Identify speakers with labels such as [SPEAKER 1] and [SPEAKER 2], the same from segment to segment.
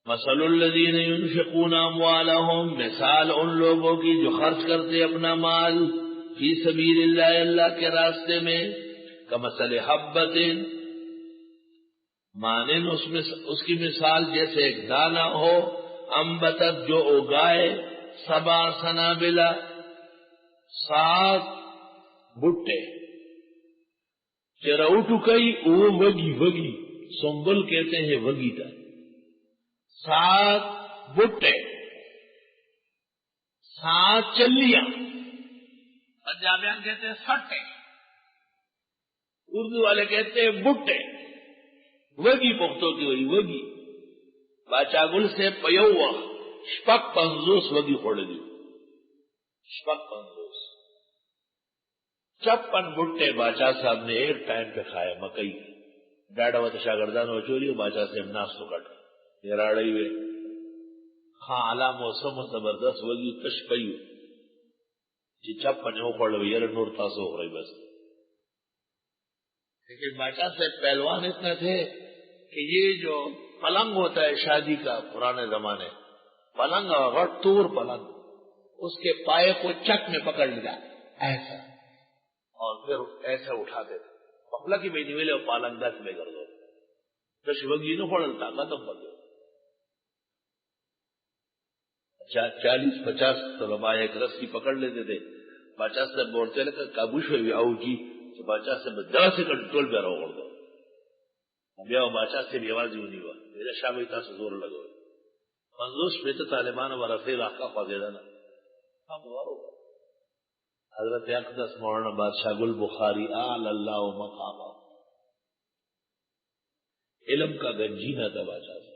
[SPEAKER 1] مثل الذین ينفقون اموالهم، مثال ان لوگوں کی جو خرچ کرتے اپنا مال فی سبیل اللہ، اللہ کے راستے میں، کمثل حبۃ، مانند اس کی مثال جیسے ایک دانہ ہو، انبتت جو اگائے، 7 سنابل، 7 بٹے، چراؤٹو کئی وہ وگی سنبل کہتے ہیں وگی کا، 7 بٹے، 7 چلیاں، پنجابیان کہتے ہیں سٹے، اردو والے کہتے ہیں بٹے، وگی پختو کی وہی وگی، باچا گل سے پیوا شپک 50 وگی خوڑ دی، شپک 50، 56 بٹے باچا صاحب نے ایک ٹائم پہ کھائے مکئی، ڈاڈا و شاگردان و چوری باچا صاحب ناس تو کٹ یہ راڑی ہوئے، ہاں علا موسم زبردست وگی کش پیو جی 56 ہو پڑ لوگ یار نور تاسو ہو رہی بس، لیکن باچا صاحب پہلوان اتنا تھے کہ یہ جو پلنگ ہوتا ہے شادی کا پرانے زمانے، پلنگ اور تور پلنگ، اس کے پائے کو چک میں پکڑ لیا ایسا اور پھر ایسا اٹھاتے تھے، پپلا کی بیٹی ویلے پالنگ 10 میں کر دو کش وگی نو پڑلتا ختم کر دو، 40-50 طلباء ایک رسی پکڑ لیتے تھے، باچا صاحب بولتے لگا کابوش ہوئی آؤ جی تو باچا صاحب 10 سیکنڈ ٹول پہ رہو کر دو، بیا باچا سے بھی آواز یوں نہیں ہوا میرا شاہ تا سے زور لگو 50 پہ تو طالبان و رفیع راقہ خواجہ نا حضرت اقدس مولانا بادشاہ گل بخاری آل اللہ و مقامہ، علم کا گنجینہ تھا باچا سے،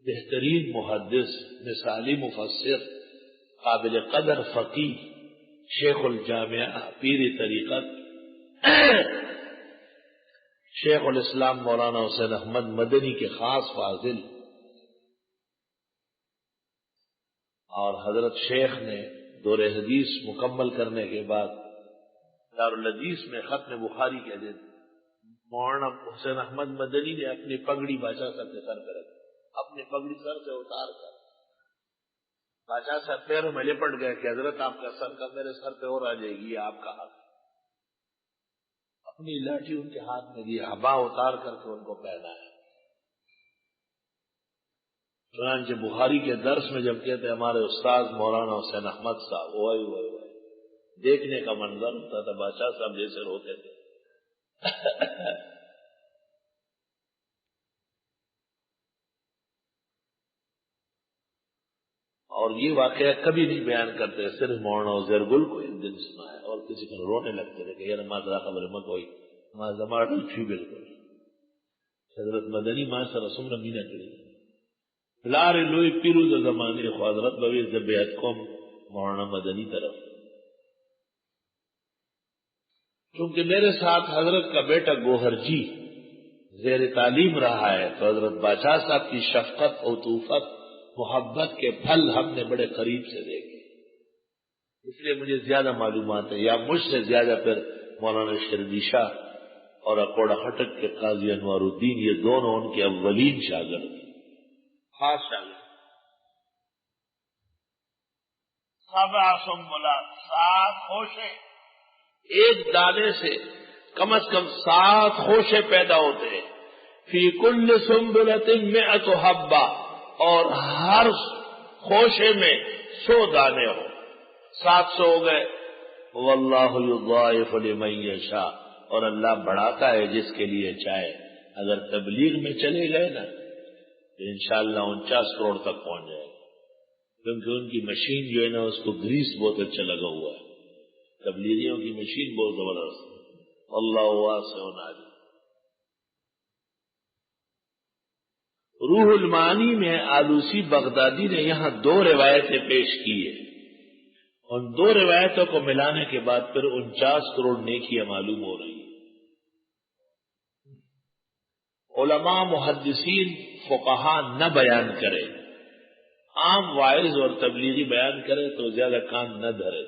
[SPEAKER 1] بہترین محدث، مثالی مفسر، قابل قدر فقیہ، شیخ الجامعہ، پیر طریقت، شیخ الاسلام مولانا حسین احمد مدنی کے خاص فاضل، اور حضرت شیخ نے دور حدیث مکمل کرنے کے بعد دارالحدیث میں ختم بخاری کے دن مولانا حسین احمد مدنی نے اپنی پگڑی باچا صاحب کے سر پہ رکھی، اپنی پگڑی سر سے اتار کر باچا صاحب پیروں میں لپٹ گئے کہ حضرت آپ کا سر کا میرے سر پہ اور آ جائے گی، آپ کا حق، اپنی لاٹھی ان کے ہاتھ میں دی، ہبا اتار کر کے ان کو پہنا ہے۔ چنانچہ بخاری کے درس میں جب کہتے ہمارے استاد مولانا حسین احمد صاحب وہی دیکھنے کا منظر ہوتا تھا، بادشاہ صاحب جیسے روتے تھے اور یہ واقعہ کبھی نہیں بیان کرتے، صرف مولانا عزیر گل کو ایک دن سنا ہے اور کسی کو رونے لگتے تھے کہ یار ماں خبر مت ہوئی ماں زماٹ چھو بالکل حضرت مدنی ماں سے رسوم رمینا کری لار لوئی پیرو دا زمانے خو حضرت بوی زبیعت قوم مولانا مدنی طرف، چونکہ میرے ساتھ حضرت کا بیٹا گوہر جی زیر تعلیم رہا ہے تو حضرت بادشاہ صاحب کی شفقت اور عطوفت محبت کے پھل ہم نے بڑے قریب سے دیکھے، اس لیے مجھے زیادہ معلومات ہے، یا مجھ سے زیادہ پھر مولانا شربی شاہ اور اکوڑا خٹک کے قاضی انوار الدین، یہ دونوں ان کے اولین شاگرد ہیں، خاص شاگرد، 7 سنبلات 7 خوشے، ایک دانے سے کم از کم 7 خوشے پیدا ہوتے ہیں، فی کل سنبلۃ 100 حبہ، اور ہر خوشے میں 100 دانے ہو، 700 ہو گئے، واللہ یضاعف لمن یشاء، اور اللہ بڑھاتا ہے جس کے لیے چاہے، اگر تبلیغ میں چلے گئے نا تو انشاءاللہ 49 کروڑ تک پہنچ جائے گا، کیونکہ ان کی مشین جو ہے نا اس کو گریس بہت اچھا لگا ہوا ہے، تبلیغیوں کی مشین بہت زبردست ہے، اللہ واسع علیم۔ روح المعانی میں آلوسی بغدادی نے یہاں 2 روایتیں پیش کی ہیں، ان 2 روایتوں کو ملانے کے بعد پھر 49 کروڑ نیکیاں معلوم ہو رہی ہیں۔ علماء محدثین فقہاء نہ بیان کرے، عام واعظ اور تبلیغی بیان کرے تو زیادہ کان نہ دھرے،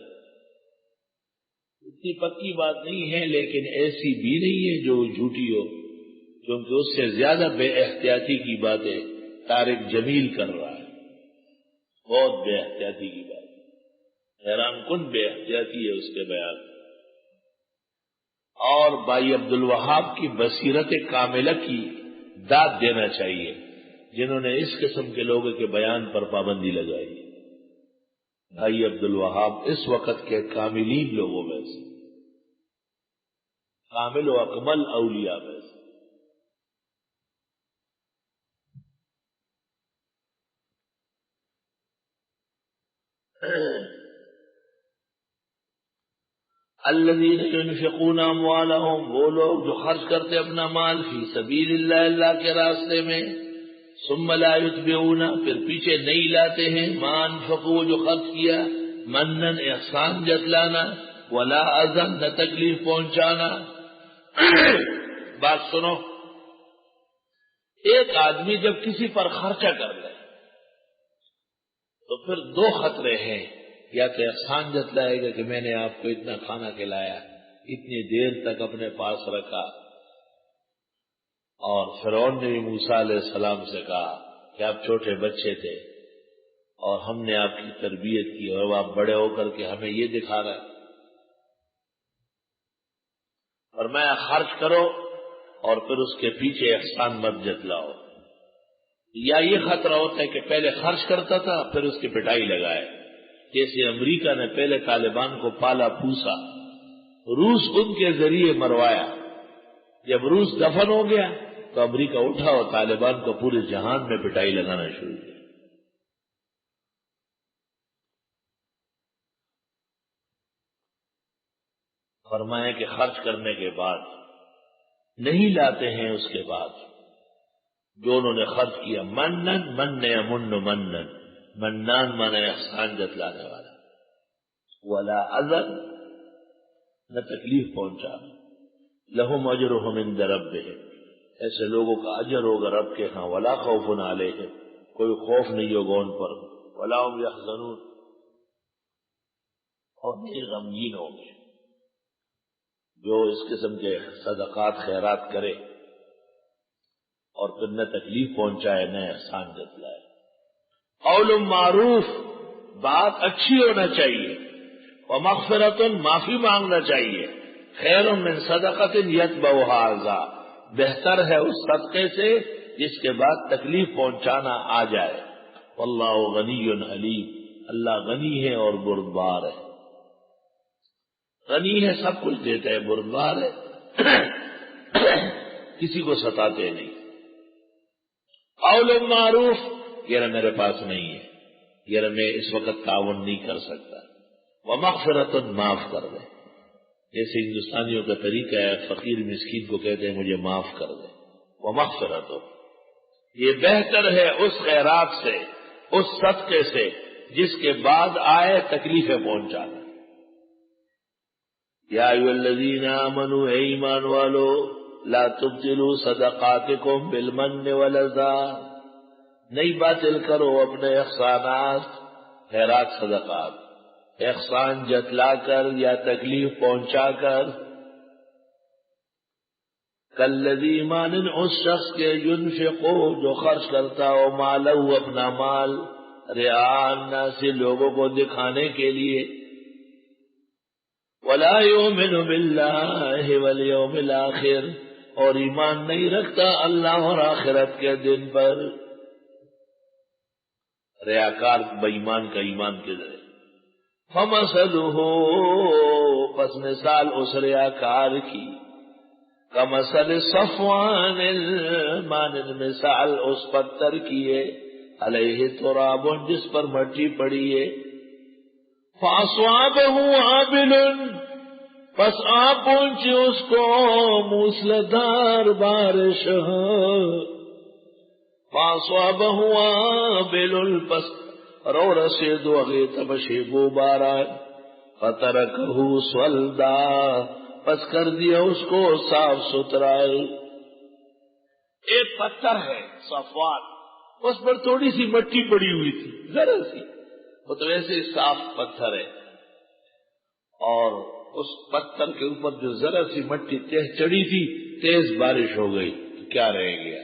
[SPEAKER 1] اتنی پکی بات نہیں ہے لیکن ایسی بھی نہیں ہے جو جھوٹی ہو، کیونکہ اس سے زیادہ بے احتیاطی کی باتیں طارق جمیل کر رہا ہے، بہت بے احتیاطی کی بات، حیران کن بے احتیاطی ہے اس کے بیان۔ اور بھائی عبد الوہاب کی بصیرت کاملہ کی داد دینا چاہیے جنہوں نے اس قسم کے لوگوں کے بیان پر پابندی لگائی۔ بھائی عبد الوہاب اس وقت کے کاملین لوگوں میں سے، کامل و اکمل اولیاء میں سے۔ الذین ينفقون اموالهم، وہ لوگ جو خرچ کرتے اپنا مال فی سبیل اللہ، اللہ کے راستے میں، ثم لا یتبعون، پھر پیچھے نہیں لاتے ہیں، ما انفقوا، جو خرچ کیا، منن، احسان جتلانا، ولا اذن، نہ تکلیف پہنچانا۔ بات سنو، ایک آدمی جب کسی پر خرچہ کر لے تو پھر دو خطرے ہیں، یا تو احسان جتلائے گا کہ میں نے آپ کو اتنا کھانا کھلایا، اتنی دیر تک اپنے پاس رکھا، اور فرعون نے بھی موسیٰ علیہ السلام سے کہا کہ آپ چھوٹے بچے تھے اور ہم نے آپ کی تربیت کی، اور آپ بڑے ہو کر کے ہمیں یہ دکھا رہے، فرمایا خرچ کرو اور پھر اس کے پیچھے احسان مت جتلاؤ۔ یا یہ خطرہ ہوتا ہے کہ پہلے خرچ کرتا تھا پھر اس کی پٹائی لگائے، جیسے امریکہ نے پہلے طالبان کو پالا پوسا، روس ان کے ذریعے مروایا، جب روس دفن ہو گیا تو امریکہ اٹھا اور طالبان کو پورے جہان میں پٹائی لگانا شروع کیا۔ فرمایا کہ خرچ کرنے کے بعد نہیں لاتے ہیں، اس کے بعد جو انہوں نے خرچ کیا، منن، من یمن منن، منان مانا احسان جتلانے والا، ولا اذن، نہ تکلیف پہنچانا، لہم اجرہم عند ربہم، ایسے لوگوں کا اجر ہوگا رب کے ہاں، ولا خوف علیہم، کوئی خوف نہیں ہوگا ان پر، ولا هم یحزنون، اور نہیں غمگین ہوں گے۔ جو اس قسم کے صدقات خیرات کرے اور پھر نہ تکلیف پہنچائے نہ احسان جتلائے۔ قول معروف، بات اچھی ہونا چاہیے، ومغفرۃ، معافی مانگنا چاہیے، خیر من صدقۃ یتبعھا اذی، بہتر ہے اس صدقے سے جس کے بعد تکلیف پہنچانا آ جائے۔ واللہ غنی حلیم، اللہ غنی ہے اور بردبار ہے، غنی ہے سب کچھ دیتا ہے، بردبار ہے کسی کو ستاتے نہیں۔ قول معروف، یہ میرے پاس نہیں ہے، یہ میں اس وقت تعاون نہیں کر سکتا، ومغفرۃ، معاف کر دے، جیسے ہندوستانیوں کا طریقہ ہے، فقیر مسکین کو کہتے ہیں مجھے معاف کر دے، ومغفرۃ، یہ بہتر ہے اس خیرات سے، اس صدقے سے جس کے بعد آئے تکلیفیں پہنچانا۔ یا ایھا الذین آمنوا، اے ایمان والو، لا تبطلوا صدقاتکم بالمن والاذی، نہیں باطل کرو اپنے احسانات، خیرات صدقات، احسان جتلا کر یا تکلیف پہنچا کر، کالذی، مانند اس شخص کے، ینفقو، جو خرچ کرتا ہو، مالہ، اپنا مال، رعاء الناس، لوگوں کو دکھانے کے لیے، ولا یؤمن باللہ والیوم الآخر، اور ایمان نہیں رکھتا اللہ اور آخرت کے دن پر، ریاکار بے ایمان کا ایمان کے ذریعے، فمثلہ، پس مثال اس ریاکار کی، کمثل صفوان، مانند مثال اس پتھر کی ہے، علیہ تراب، جس پر مٹی پڑی ہے، فاصابہ وابل، پس آ پہنچی اس کو موسلادھار بارش، فاصابہ وابل، پس رو رسید وغیت بشیبو باران، فترکہ صلدا، پس کر دیا اس کو صاف ستھرائی۔ ایک پتھر ہے صفوان، اس پر تھوڑی سی مٹی پڑی ہوئی تھی، ذرا سی، وہ تو ویسے صاف پتھر ہے، اور اس پتھر کے اوپر جو ذرا سی مٹی تہ چڑھی تھی، تیز بارش ہو گئی تو کیا رہ گیا،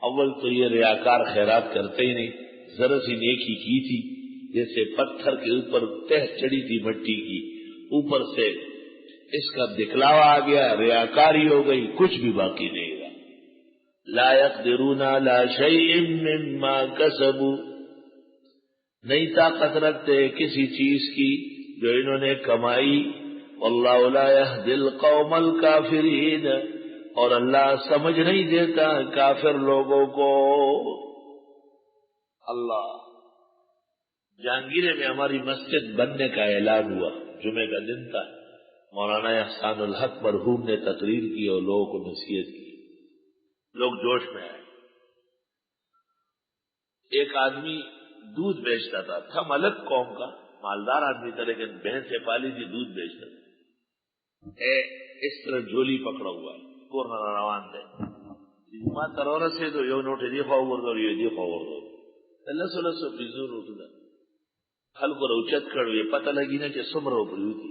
[SPEAKER 1] اول تو یہ ریاکار خیرات کرتے ہی نہیں، ذرا سی نیکی کی تھی جیسے پتھر کے اوپر تہ چڑھی تھی مٹی کی، اوپر سے اس کا دکھلاوا آ گیا، ریاکاری ہو گئی، کچھ بھی باقی نہیں رہا۔ لا يقدرون على شيء مما كسبوا، نہیں طاقت رکھتے کسی چیز کی جو انہوں نے کمائی۔ واللہ لا يهدي القوم الكافرین، اور اللہ سمجھ نہیں دیتا کافر لوگوں کو۔ اللہ، جہانگیرے میں ہماری مسجد بننے کا اعلان ہوا، جمعے کا دن تھا، مولانا احسان الحق مرحوم نے تقریر کی اور لوگوں کو نصیحت کی، لوگ جوش میں آئے۔ ایک آدمی دودھ بیچتا تھا، ہم الگ قوم کا مالدار آدمی تھا لیکن بھینسیں پالی تھی، دودھ بیچتا تھا، اس طرح جھولی پکڑا ہوا ہے، کورنا روان دے ماں ترور سے تو یہ نوٹ دی خواہ ورد یہ دی خواہ ورد لسو لسو پیزو روٹ دا خل کو روچت کر یہ پتہ لگی نا کہ سمر ہو پڑی ہوتی،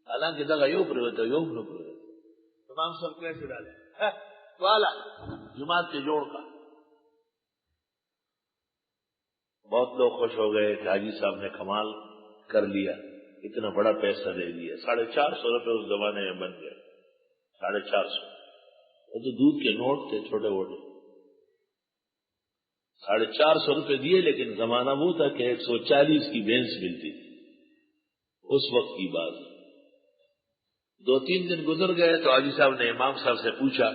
[SPEAKER 1] حالانکہ دگا یو پڑی ہوتا یو نو پڑی ہوتا۔ تمام سب کیسے ڈالے والا جماعت کے جوڑ کا۔ بہت لوگ خوش ہو گئے کہ حاجی صاحب نے کمال کر لیا، اتنا بڑا پیسہ دے دیا۔ 450 روپے اس زمانے میں بن گئے، 450۔ وہ تو دودھ کے نوٹ تھے چھوٹے موٹے، 450 روپے دیے، لیکن زمانہ وہ تھا کہ 140 کی بینس ملتی تھی، اس وقت کی بات ہے۔ 2-3 دن گزر گئے تو حاجی صاحب نے امام صاحب سے پوچھا،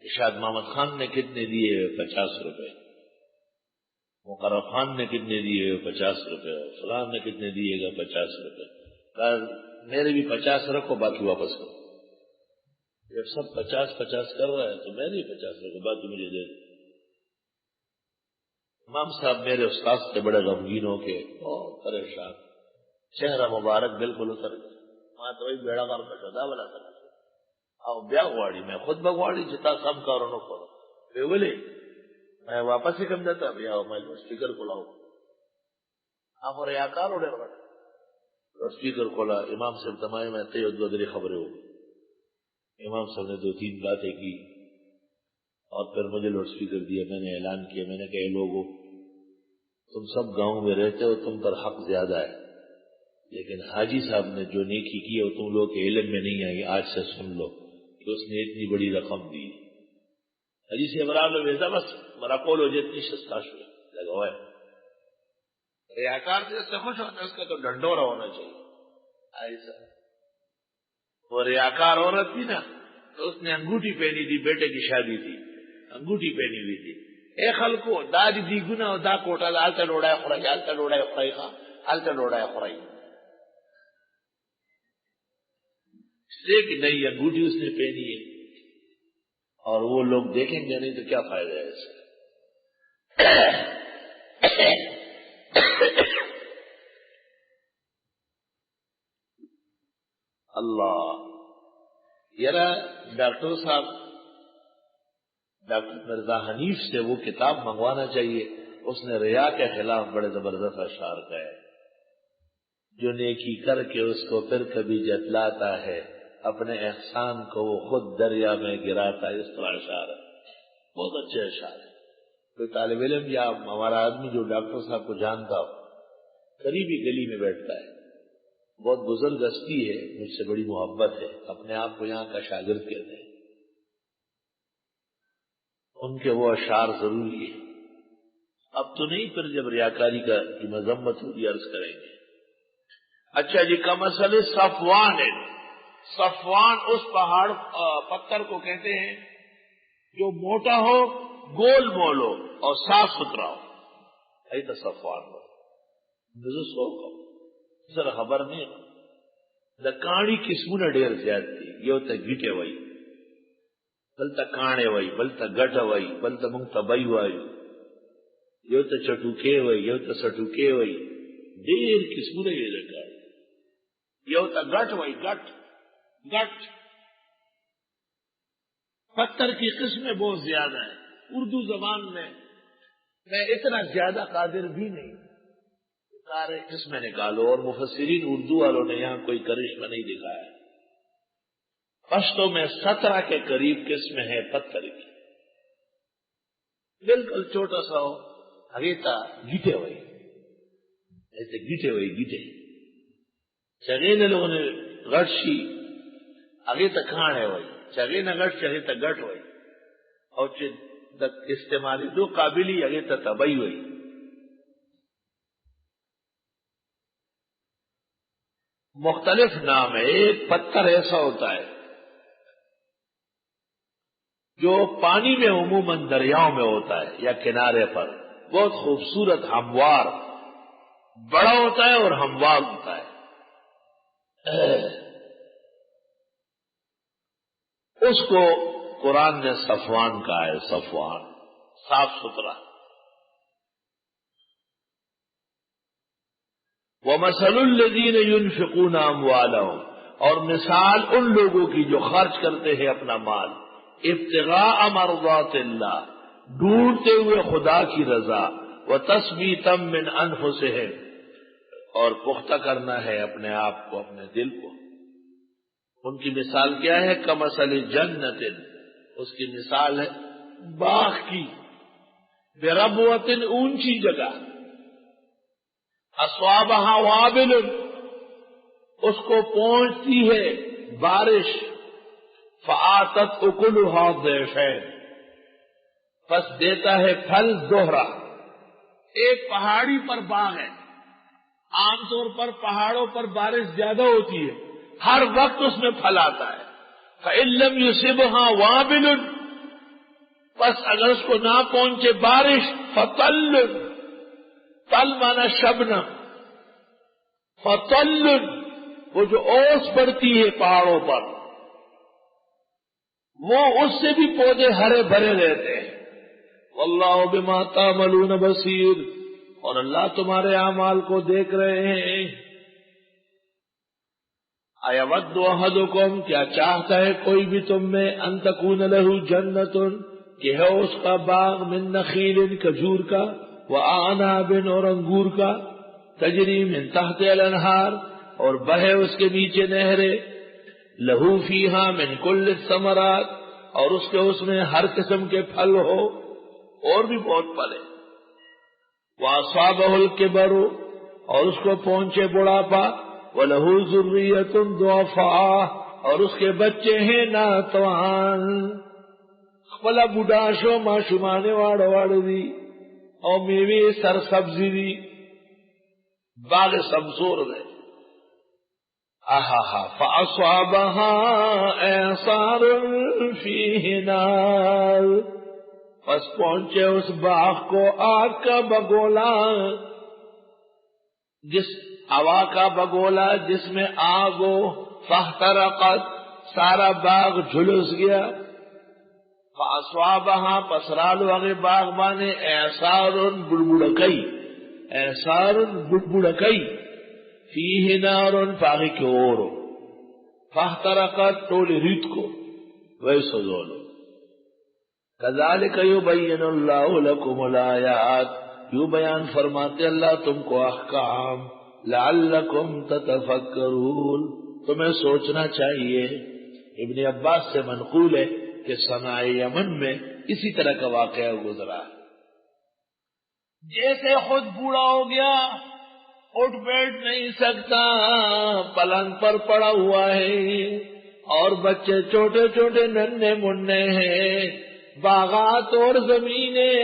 [SPEAKER 1] ارشاد محمد خان نے کتنے دیے؟ 50 روپے۔ مقرر خان نے کتنے دیے؟ 50 روپے۔ فلان نے کتنے دیے گا؟ 50 روپے۔ میرے بھی 50 رکھو، باقی واپس کرو۔ جب سب 50 کر رہا ہے تو میں بھی 50 رکھو، باقی مجھے دے۔ امام صاحب میرے استاد سے بڑے غمگین ہو کے بہت پریشان، چہرہ مبارک بالکل اتر گیا۔ ماں تو وہی بیڑا کار بچا بلا سکا او بیا غواړي، میں خود بغواړي چې تا کم کارونه کړو وی ولې میں واپس ہی کم دیتا بیا میں سپیکر کھولاؤ آپ ریاکار اڑے سپیکر کھولا، امام صاحب تمام میں تے دو دری خبریں ہو گئی۔ امام صاحب نے 2-3 باتیں کی اور پھر مجھے لاؤڈ اسپیکر دیا، میں نے اعلان کیا، میں نے کہا لوگوں تم سب گاؤں میں رہتے ہو، تم پر حق زیادہ ہے، لیکن حاجی صاحب نے جو نیکی کی ہے تم لوگ کے علم میں نہیں آئی، آج سے سن لو کہ اس نے اتنی بڑی رقم دی۔ حاجی سے برابر لو ویسا بس مرا کول ہو جتنی سستا شو لگا ہوا ہے۔ ریاکار سے اس سے خوش ہوتا ہے، اس کا تو ڈنڈورا ہونا چاہیے۔ ایسا وہ ریاکار عورت تھی نا، تو اس نے انگوٹھی پہنی تھی، بیٹے کی شادی تھی، انگوٹھی پہنی ہوئی تھی۔ اے خلکو دا دی گنا دا کوٹا آلتا ڈوڑا خورائی، آلتا ڈوڑا خورائی، آلتا ڈوڑا خورائی، ایک نئی انگوٹھی اس نے پہنی ہے، اور وہ لوگ دیکھیں گے نہیں تو کیا فائدہ ہے اس کا۔ اللہ یرا ڈاکٹر صاحب، ڈاکٹر مرزا حنیف سے وہ کتاب منگوانا چاہیے، اس نے ریا کے خلاف بڑے زبردست اشعار کہے، جو نیکی کر کے اس کو پھر کبھی جتلاتا ہے، اپنے احسان کو وہ خود دریا میں گراتا ہے، اس طرح اشعار ہے، بہت اچھے اشعار ہیں۔ کوئی طالب علم یا ہمارا آدمی جو ڈاکٹر صاحب کو جانتا ہو، قریبی گلی میں بیٹھتا ہے، بہت بزرگ ہستی ہے، مجھ سے بڑی محبت ہے، اپنے آپ کو یہاں کا شاگرد کہتے ہیں، ان کے وہ اشعار ضروری ہے۔ اب تو نہیں، پھر جب ریاکاری کا کی مذمت ہوگی عرض کریں گے۔ اچھا جی، کا مسئلہ صفوان ہے۔ صفوان اس پہاڑ پتھر کو کہتے ہیں جو موٹا ہو، گول مول ہو اور صاف ستھرا ہو، ایسا صفوان ہو۔ سر خبر نہیں دا کاڑی قسمونه ډېر زیات دي، یو ته ګټه وای، بل ته کاڼې وای، بل ته ګټه وای، بل ته مونږ ته بای وایو، یو ته چټوکې وای، یو ته سټوکې وای، ډېر قسمونه یې د کاڼي، یو ته ګټ وای، گٹ پتھر کی قسمیں بہت زیادہ ہیں اردو زبان میں اتنا زیادہ قادر بھی نہیں، سارے قسمیں نکالو، اور مفسرین اردو والوں نے یہاں کوئی کرشمہ نہیں دکھایا۔ پشتو میں 17 کے قریب قسمیں ہیں پتھر کی، بالکل چھوٹا سا ہو هغه ته گیټه وایي، ایسے گیټه وایي گیټه چې هغې نه لږونه غټ شي هغې ته کاڼی وایي، چې هغې نه غټ شي هغې ته ګټ وایي، او چې د استعمالېدو قابل وي هغې ته تبی وایي. مختلف نام ہے. ایک پتھر ایسا ہوتا ہے جو پانی میں عموماً دریاؤں میں ہوتا ہے یا کنارے پر، بہت خوبصورت ہموار بڑا ہوتا ہے اور ہموار ہوتا ہے. اس کو قرآن نے صفوان کہا ہے، صفوان صاف ستھرا. وَمَثَلُ الَّذِينَ يُنْفِقُونَ أَمْوَالَهُمْ، اور مثال ان لوگوں کی جو خرچ کرتے ہیں اپنا مال، ابتغاء مرضات اللہ، ڈھونڈتے ہوئے خدا کی رضا، وَتَثْبِيتًا مِّنْ أَنفُسِهِمْ، اور پختہ کرنا ہے اپنے آپ کو، اپنے دل کو. ان کی مثال کیا ہے؟ کمثل جنت، اس کی مثال ہے باغ کی، بربوۃ، اونچی جگہ، اصوابہا وابل، اس کو پہنچتی ہے بارش، فآتت اکلہا ضعفین، پس دیتا ہے پھل دوہرا. ایک پہاڑی پر باغ ہے، عام طور پر پہاڑوں پر بارش زیادہ ہوتی ہے، ہر وقت اس میں پھل آتا ہے. فإن لم يصبها وابل، پس اگر اس کو نہ پہنچے بارش، فطل، تل مانا شبنم، فطل، وہ جو اوس پڑتی ہے پہاڑوں پر، وہ اس سے بھی پودے ہرے بھرے رہتے ہیں. واللہ بما تعملون بصیر، اور اللہ تمہارے اعمال کو دیکھ رہے ہیں. ایود احدکم، کیا چاہتا ہے کوئی بھی تم میں، ان تکون لہ جنت، کہ ہے اس کا باغ، من نخیل، کھجور کا، وعناب، اور انگور کا، تجری من تحت الانہار، اور بہے اس کے نیچے نہریں، لہو فیہا من کل الثمرات، اور اس میں ہر قسم کے پھل ہو، اور بھی بہت پھل ہے. وَأَصَابَهُ الْكِبَرُ، اور اس کو پہنچے بڑھاپا، وَلَهُ ذُرِّيَّةٌ ضُعَفَاء، اور اس کے بچے ہیں ناتوان. خپلا بوډا شو، ماشومانے واړه واړه دي، او میوې سر سبزی دي، باغ سمسور دے. فَأَصَابَهَا إِعْصَارٌ فِيهِ نَارٌ، پس پہنچے اس باغ کو آگ کا بگولا، جس ہوا کا بگولا جس میں آگ ہو. فاحترقت، سارا باغ جھلس گیا. فاصابها، پسرالو اگے باغ بانے، اعصار بڑبڑکئی، اعصار بڑبڑکئی، فیہ نار، پاگی کے اور. فاحترقت، ٹولی ریت کو ویسو دولو. کذالک یبین اللہ لکم الآیات، یوں بیان فرماتے اللہ تم کو احکام، لعلکم تتفکرون، تمہیں سوچنا چاہیے. ابن عباس سے منقول ہے کہ صنع یمن میں اسی طرح کا واقعہ گزرا. جیسے خود بوڑھا ہو گیا، اٹھ بیٹھ نہیں سکتا، پلنگ پر پڑا ہوا ہے، اور بچے چھوٹے چھوٹے ننھے منھے ہیں، باغات اور زمینیں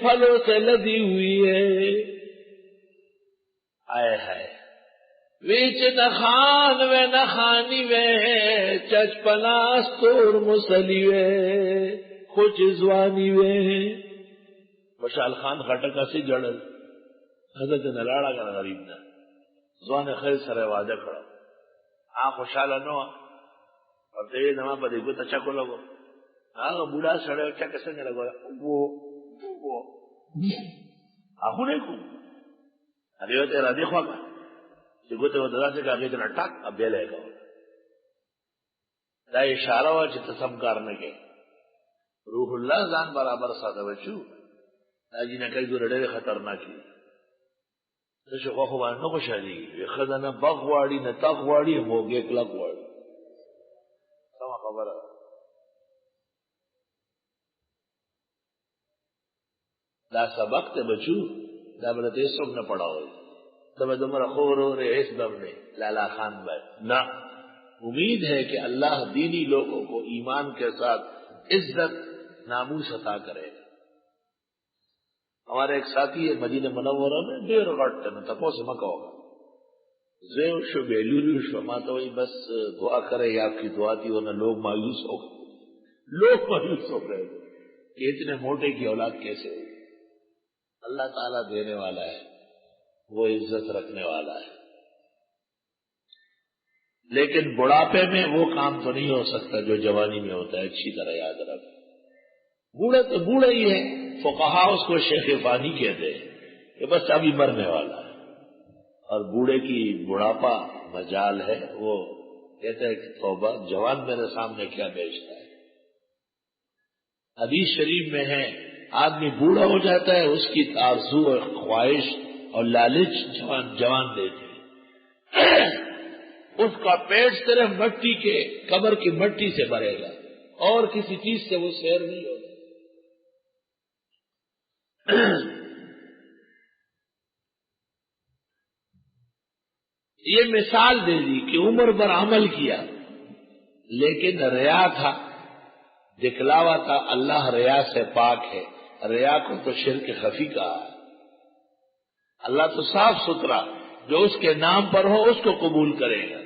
[SPEAKER 1] پھلوں سے لدی ہوئی ہے. آئے ہائے، ویچ نخان و نخانی وے، چچ پلاستور مسلی وے، خوچ زوانی وے. مشال خان خٹکا سی جڑل، حضرت نلاڑا کا غریب نا زوان خیر سر وعدہ کھڑا، خوشحال نو اور دیوی نما پا دیکھو تا چکو لگو، بوڑھا سڑے چکے سنگے لگو، وہ آخو نہیں کو ابھی تیرا دیکھوا کا دیکھو تے وہ درا سے کہا کہ اتنا ٹاک اب بیلے گا. دا اشارہ ہوا چی تسم کارنے کے روح اللہ زان برابر ساتا بچو دا جی نکل جو رڑے خطرناکی تشو خواہ خوبان نکو شادی وی خدا نا بغ واری نا تاق واری موگی اکلاق واری سما خبر ہے. دا سبقت بچو دا بلتے سب نہ پڑا ہوئی تمہیں تمہارا خور ہو رہے اس دم نے لالا خان بھائی نہ امید ہے کہ اللہ دینی لوگوں کو ایمان کے ساتھ عزت ناموس عطا کرے گا. ہمارے ایک ساتھی ہے مدینہ منورہ میں ڈیر غٹ نہ تپو سے مکا ہوگا زیو شو بیلوری شو ماتا وہی بس دعا کرے آپ کی دعا تھی ورنہ لوگ مایوس ہو گئے. لوگ مایوس ہو گئے کہ اتنے موٹے کی اولاد کیسے ہوئی. اللہ تعالیٰ دینے والا ہے, وہ عزت رکھنے والا ہے, لیکن بڑھاپے میں وہ کام تو نہیں ہو سکتا جو جوانی میں ہوتا ہے. اچھی طرح یاد رکھ, بوڑھا تو بوڑھا ہی ہے. فقہا اس کو شیخ فانی کہتے ہیں کہ بس ابھی مرنے والا ہے, اور بوڑھے کی بڑھاپا مجال ہے. وہ کہتے ہیں کہ توبہ جوان میرے سامنے کیا بیچتا ہے. حدیث شریف میں ہے آدمی بوڑھا ہو جاتا ہے اس کی آرزو اور خواہش اور لالچ جوان دیتی ہے. اس کا پیٹ صرف مٹی کے قبر کی مٹی سے بھرے گا اور کسی چیز سے وہ سیر نہیں ہوگا. یہ مثال دے دی کہ عمر بھر عمل کیا لیکن ریا تھا, دکھلاوا تھا. اللہ ریا سے پاک ہے. ریا کو تو شرک خفی کہا ہے. اللہ تو صاف ستھرا, جو اس کے نام پر ہو اس کو قبول کرے گا.